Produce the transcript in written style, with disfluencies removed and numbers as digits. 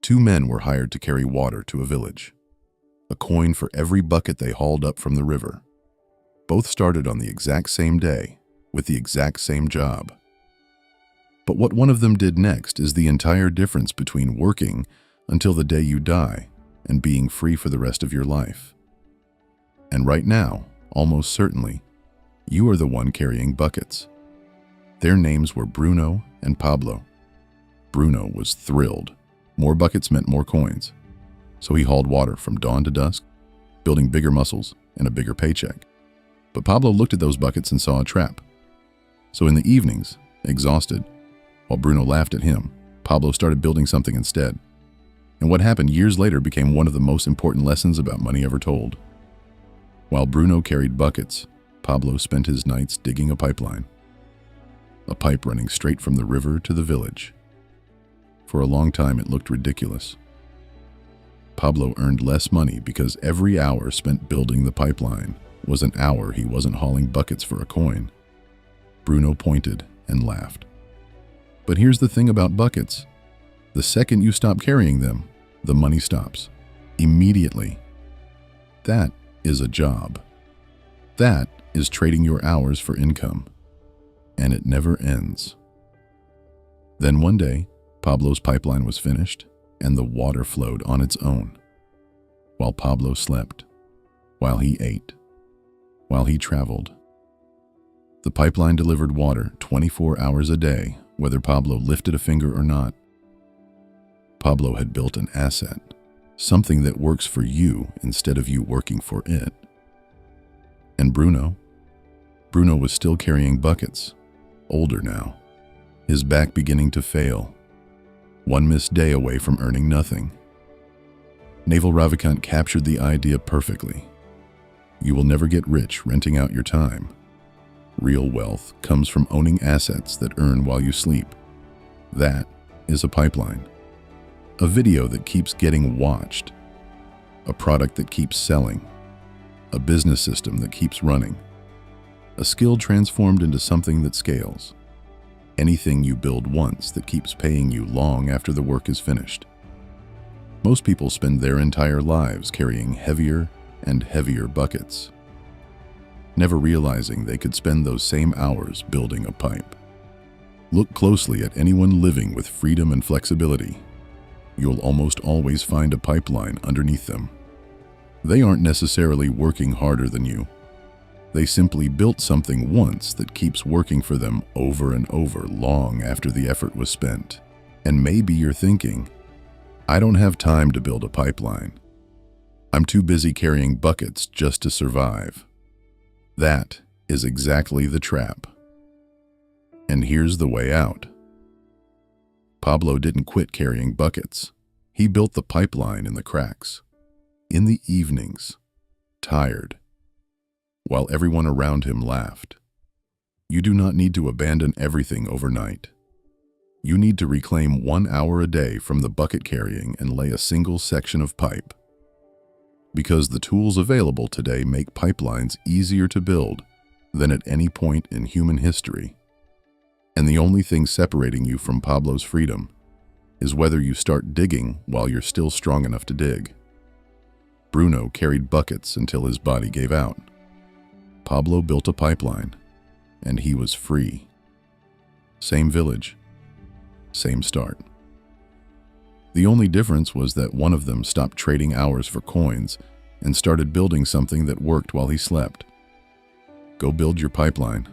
Two men were hired to carry water to a village. A coin for every bucket they hauled up from the river. Both started on the exact same day, with the exact same job. But what one of them did next is the entire difference between working until the day you die and being free for the rest of your life. And right now, almost certainly, you are the one carrying buckets. Their names were Bruno and Pablo. Bruno was thrilled. More buckets meant more coins. So he hauled water from dawn to dusk, building bigger muscles and a bigger paycheck. But Pablo looked at those buckets and saw a trap. So in the evenings, exhausted, while Bruno laughed at him, Pablo started building something instead. And what happened years later became one of the most important lessons about money ever told. While Bruno carried buckets, Pablo spent his nights digging a pipeline. A pipe running straight from the river to the village. For a long time, it looked ridiculous. Pablo earned less money because every hour spent building the pipeline was an hour he wasn't hauling buckets for a coin. Bruno pointed and laughed. But here's the thing about buckets. The second you stop carrying them, the money stops. Immediately. That is a job. That is trading your hours for income. And it never ends. Then one day, Pablo's pipeline was finished, and the water flowed on its own. While Pablo slept, while he ate, while he traveled. The pipeline delivered water 24 hours a day, whether Pablo lifted a finger or not. Pablo had built an asset, something that works for you instead of you working for it. And Bruno was still carrying buckets, older now, his back beginning to fail. One missed day away from earning nothing. Naval Ravikant captured the idea perfectly. You will never get rich renting out your time. Real wealth comes from owning assets that earn while you sleep. That is a pipeline. A video that keeps getting watched. A product that keeps selling. A business system that keeps running. A skill transformed into something that scales. Anything you build once that keeps paying you long after the work is finished. Most people spend their entire lives carrying heavier and heavier buckets, never realizing they could spend those same hours building a pipe. Look closely at anyone living with freedom and flexibility. You'll almost always find a pipeline underneath them. They aren't necessarily working harder than you. They simply built something once that keeps working for them over and over long after the effort was spent. And maybe you're thinking, I don't have time to build a pipeline. I'm too busy carrying buckets just to survive. That is exactly the trap. And here's the way out. Pablo didn't quit carrying buckets. He built the pipeline in the cracks. In the evenings, tired, while everyone around him laughed. You do not need to abandon everything overnight. You need to reclaim 1 hour a day from the bucket carrying and lay a single section of pipe. Because the tools available today make pipelines easier to build than at any point in human history. And the only thing separating you from Pablo's freedom is whether you start digging while you're still strong enough to dig. Bruno carried buckets until his body gave out. Pablo built a pipeline, and he was free. Same village, same start. The only difference was that one of them stopped trading hours for coins and started building something that worked while he slept. Go build your pipeline.